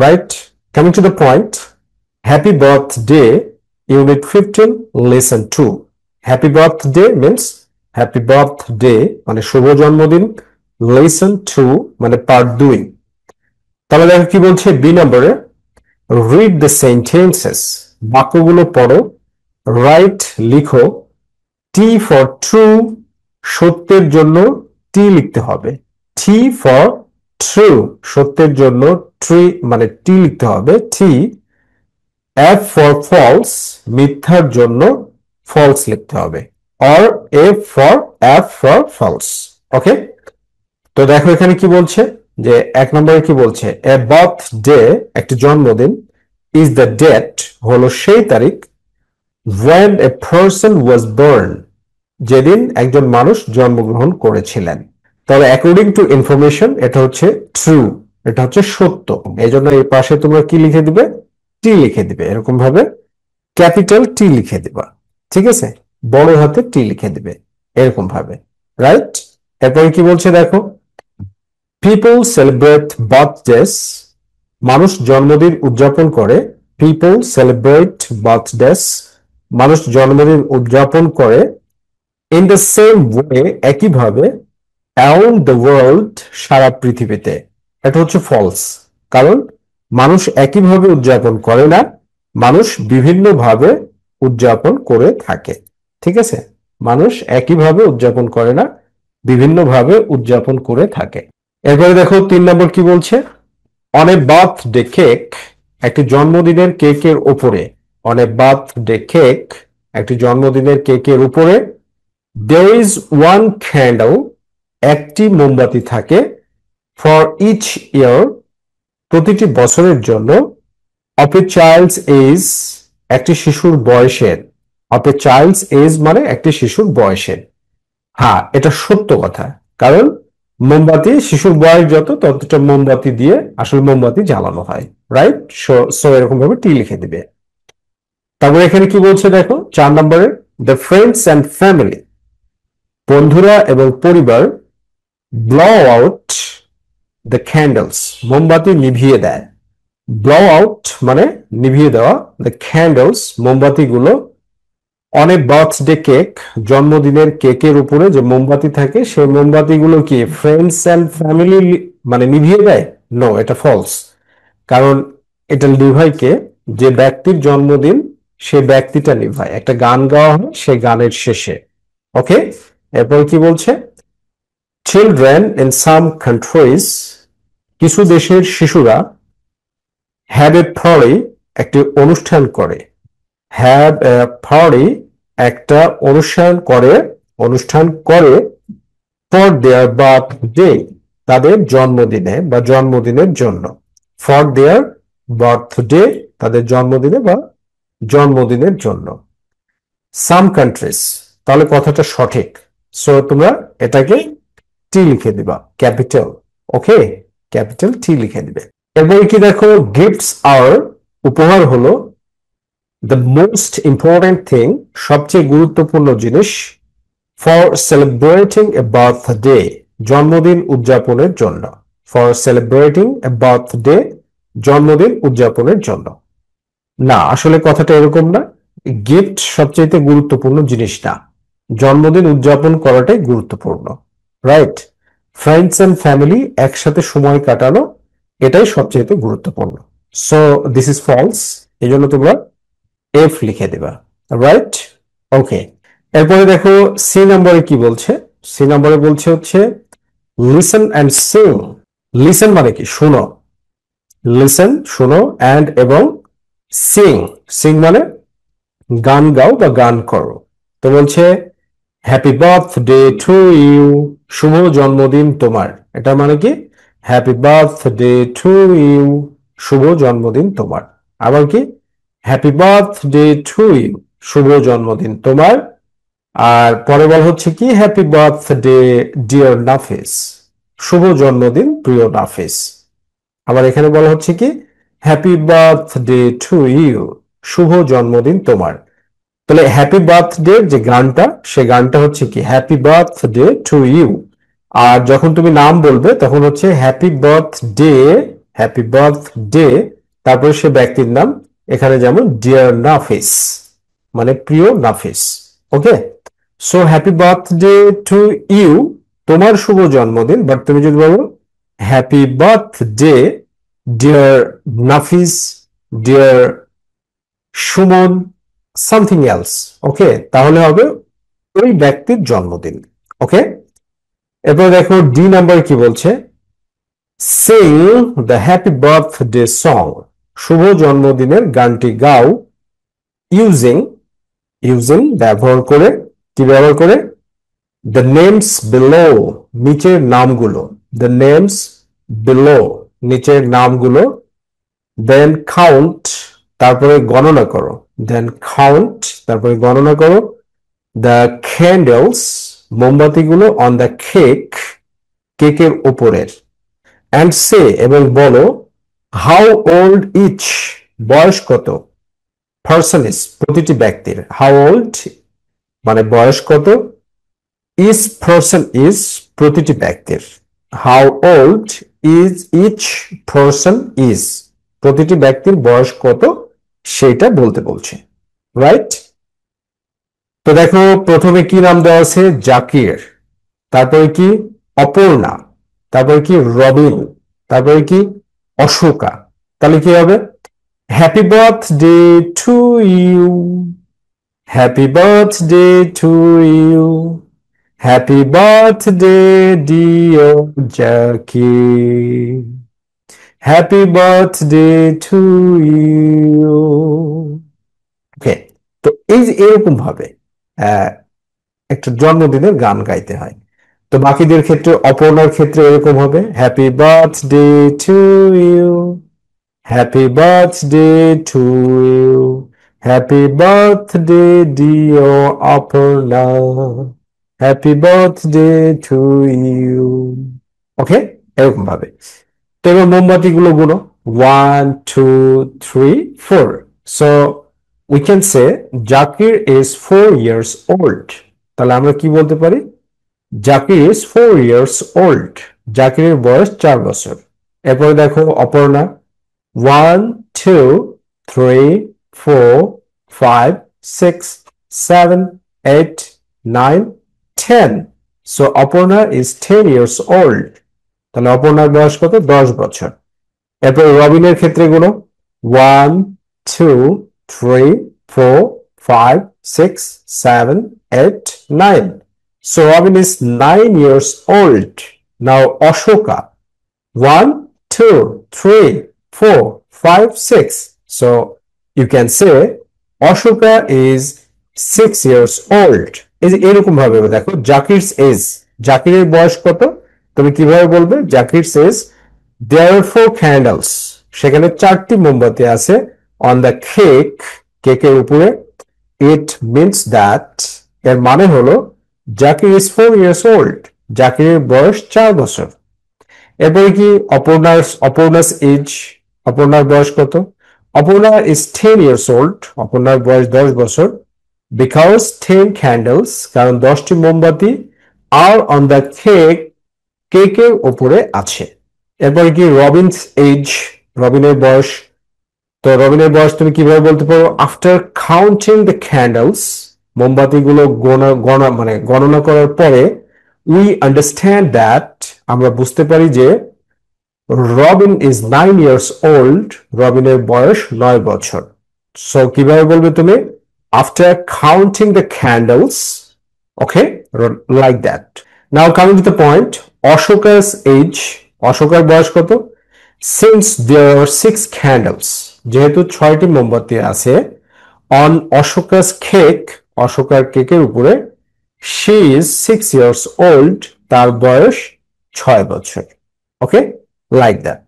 right? Coming to the point, happy birthday, unit 15, lesson 2. Happy birthday means happy birthday মানে শুভ জন্মদিন, lesson 2 মানে part 2। তাহলে দেখো কি বলছে বি নম্বরে, read the sentences, বাক্যগুলো পড়ো, write লিখো, T for true, সত্যের জন্য টি লিখতে হবে। T for true, সত্যের জন্য ট্রি মানে টি লিখতে হবে, টি। F for false, মিথ্যার জন্য ফলস লিখতে হবে, or F for false। ওকে, তো দেখো এখানে কি বলছে যে এক নম্বরে কি বলছে, এ বার্থডে একটি জন্মদিন, ইজ দ্য ডেট হলো সেই তারিখ, when a person was born যেদিন একজন মানুষ জন্মগ্রহণ করেছিলেন। তবে অ্যাকর্ডিং টু ইনফরমেশন এটা হচ্ছে ট্রু, এটা হচ্ছে সত্য। এই জন্য এই পাশে তোমরা কি লিখে দিবে, টি লিখে দিবে, এরকম ভাবে ক্যাপিটাল টি লিখে দিবা, ঠিক আছে, বড় হাতে টি লিখে দিবে এরকম ভাবে, রাইট। এরপরে কি বলছে দেখো, পিপল সেলিব্রেট বার্থডেস, মানুষ জন্মদিন উদযাপন করে, পিপল সেলিব্রেট বার্থডেস, মানুষ জন্মদিন উদযাপন করে, ইন দ্য সেম ওয়ে একইভাবে, অ্যারাউন্ড দ্য ওয়ার্ল্ড সারা পৃথিবীতে। এটা হচ্ছে ফলস, কারণ মানুষ একইভাবে উদযাপন করে না, মানুষ বিভিন্নভাবে উদযাপন করে থাকে, ঠিক আছে, মানুষ একইভাবে উদযাপন করে না, বিভিন্নভাবে উদযাপন করে থাকে। এরপরে দেখো 3 নম্বর কি বলছে, অন এ বার্থডে কেক, একটি জন্মদিনের কেকের উপরে, অন এ বার্থডে কেক একটি জন্মদিনের কেকের উপরে, there is one candle, একটি মোমবাতি থাকে, for each year, প্রতিটি বছরের জন্য, of a child's age, একটি শিশুর বয়সের, of a child's age মানে একটি শিশুর বয়সের। হ্যাঁ, এটা সত্য কথা, কারণ মোমবাতি শিশুর বয়স যত ততটা মোমবাতি দিয়ে আসলে মোমবাতি জ্বালানো হয়, রাইট। সো এরকম ভাবে টি লিখে দিবে। তারপরে এখানে কি বলছে দেখো 4 নম্বরে, দ্য ফ্রেন্ডস অ্যান্ড ফ্যামিলি, বন্ধুরা এবং পরিবার, ব্লো আউট দ্য ক্যান্ডেলস, মোমবাতি নিভিয়ে দেয়, ব্লো আউট মানে নিভিয়ে দেওয়া, দ্য ক্যান্ডেলস মোমবাতিগুলো, অন এ বার্থডে কেক জন্মদিনের কেকের উপরে যে মোমবাতি থাকে সেই মোমবাতিগুলো কি ফ্রেন্ডস অ্যান্ড ফ্যামিলি মানে নিভিয়ে দেয়? নো, এটা ফলস, কারণ এটা নিভাইকে যে ব্যক্তির জন্মদিন সে ব্যক্তিটা নিভায়, একটা গান গাওয়া হয় সেই গানের শেষে। ওকে, এরপর কি বলছে, চিলড্রেন ইন সাম কান্ট্রিজ, কিছু দেশের শিশুরা, হ্যাভ এ পার্টি একটি অনুষ্ঠান করে, হ্যাভ এ পার্টি একটা অনুষ্ঠান করে, ফর দেয়ার বার্থডে তাদের জন্মদিনে বা জন্মদিনের জন্য, ফর দেয়ার বার্থডে তাদের জন্মদিনে বা জন্মদিনের জন্য। সাম কান্ট্রিজ, তাহলে কথাটা সঠিক, সো তোমরা এটাকে টি লিখে দিবা, ক্যাপিটাল। ওকে, ক্যাপিটাল টি লিখে দিবে। এরপরে কি দেখো, গিফটস আর, উপহার হলো, দ্য মোস্ট ইম্পর্টেন্ট থিং সবচেয়ে গুরুত্বপূর্ণ জিনিস, ফর সেলিব্রেটিং এ বার্থডে জন্মদিন উদযাপনের জন্য, ফর সেলিব্রেটিং এ বার্থডে জন্মদিন উদযাপনের জন্য। না, আসলে কথাটা এরকম না, গিফট সবচেয়ে গুরুত্বপূর্ণ জিনিস না, জন্মদিন উদযাপন করাটাই গুরুত্বপূর্ণ, রাইট। ফ্রেন্ডস এন্ড ফ্যামিলি একসাথে সময় কাটানো এটাই সবচেয়ে গুরুত্বপূর্ণ, সো দিস ইজ ফলস, এই জন্য তোমরা এফ লিখে দেবা, রাইট। ওকে, এরপরে দেখো সি নম্বরে কি বলছে, সি নম্বরে বলছে হচ্ছে লিসেন অ্যান্ড সিং, লিসেন মানে কি শোনো, লিসেন শোনো, অ্যান্ড এবং সিং, সিং মানে গান গাও বা গান করো। তো বলছে হ্যাপি বার্থডে টু ইউ, শুভ জন্মদিন তোমার, এটা মানে কি হ্যাপি বার্থডে টু ইউ, শুভ জন্মদিন তোমার। আবার কি হ্যাপি বার্থডে টু ইউ, শুভ জন্মদিন তোমার। আর পরে বল হচ্ছে কি হ্যাপি বার্থডে ডিয়ার নাফিস, শুভ জন্মদিন প্রিয় নাফিস। আবার এখানে বলা হচ্ছে কি হ্যাপি বার্থডে টু ইউ, শুভ জন্মদিন তোমার। তাহলে হ্যাপি বার্থডে যে গানটা সে গানটা হচ্ছে কি হ্যাপি বার্থডে টু ইউ, আর যখন তুমি নাম বলবে তখন হচ্ছে হ্যাপি বার্থডে, হ্যাপি বার্থডে, তারপরে সে ব্যক্তির নাম, এখানে যেমন ডিয়ার নাফিস, মানে প্রিয় Nafis. Okay, so happy birthday to you, তোমার শুভ জন্মদিন, বাট তুমি যদি বলো happy birthday dear Nafis, dear Suman, something else, okay, তাহলে হবে ওই ব্যক্তির জন্মদিন। ওকে, এরপর দেখো ডি নাম্বার কি বলছে, sing the happy birthday song, শুভ জন্মদিনের গানটি গাও, ইউজিং, ইউজিং ব্যবহার করে, কি ব্যবহার করে, দ্য নেমস বিলো, নিচের নামগুলো, দ্য নেমস বিলো, নিচের নামগুলো, দেন কাউন্ট, তারপরে গণনা করো, দেন কাউন্ট, তারপরে গণনা করো, দ্য ক্যান্ডেলস, মোমবাতিগুলো, অন দ্য কেক, কেকের উপরের, অ্যান্ড সে, এবং বলো, হাউ ওল্ড ইচ, বয়স কত, পার্সন ইজ, প্রতিটি ব্যক্তির, হাউ ওল্ড মানে বয়স কত, ইজ পার্সন ইজ, প্রতিটি ব্যক্তির, how old is each person is, প্রতিটি ব্যক্তির বয়স কত সেটা বলতে বলছে, রাইট। তো দেখো প্রথমে কি নাম দেওয়া আছে, জাকির, তারপরে কি অপর্ণা, তারপরে কি রবিন, তারপরে কি অশোকা, তাহলে কি হবে, happy birthday to you, happy birthday to you, happy birthday dear Zakir, happy birthday to you. Okay, তো এই যে এরকম ভাবে একটা জন্মদিনের গান গাইতে হয়। তো বাকিদের ক্ষেত্রে, অপর্ণার ক্ষেত্রে এরকম হবে, happy birthday to you, happy birthday to you, happy birthday dear Aparna, happy birthday to you. Okay, এরকম ভাবে। তো এবার মোমবাতি গুলো গুলো, 1 2 3 4, so we can say Zakir is 4 years old, তাহলে আমরা কি বলতে পারি, জাকির ইজ 4 years old, জাকিরের বয়স 4 বছর। এরপরে দেখো Aparna, 1 2 3 4 5 6 7 8 9 10, so Aparna is 10 years old, তাহলে অপর্ণার বয়স কত, 10 বছর। এরপর রবিনের ক্ষেত্রে গুলো, 1 2 3 4 5 6 7 8 9, so Robin is 9 years old. Now Ashoka, 1 2 3 4 5 6, so you can say Ashoka is 6 years old. এই যে এরকম ভাবে দেখো, জাকিরস এজ, জাকিরের বয়স কত, তুমি কিভাবে বলবে, জাকিরস এজ, there are 4 candles, সেখানে 4টি মোমবাতি আছে, on the cake, কেকের উপরে, it means that, এর মানে হলো জাকির is 4 years old, জাকিরের বয়স 4 বছর। এরপরে কি অপর্ণাস এজ, অপর্ণার বয়স কত, অপর্ণা is 10 years old, অপর্ণার বয়স 10 বছর, because 10 candles, কারণ 10টি মোমবাতি, are on the cake, কেকের উপরে আছে। এরপরে কি রবিনস এজ, রবিনের বয়স, তো রবিনের বয়স তুমি কিভাবে বলতে পারো, আফটার কাউন্টিং দ্য ক্যান্ডেলস, মোমবাতিগুলো গণনা করার পরে, উই আন্ডারস্ট্যান্ড দ্যাট, আমরা বুঝতে পারি যে, রবিন ইজ 9 years old, রবিনের বয়স 9 বছর। সো কিভাবে বলবে তুমি, after counting the candles, okay, like that. Now coming to the point, Ashoka's age, অশোকার বয়স কত, সিন্স দেয়ার আর 6 ক্যান্ডেলস, যেহেতু 6টি মোমবাতি আছে, অন অশোকাস কেক, অশোকার কেকের উপরে, শি ইজ 6 years old, তার বয়স 6 বছর। ওকে, লাইক দ্যাট।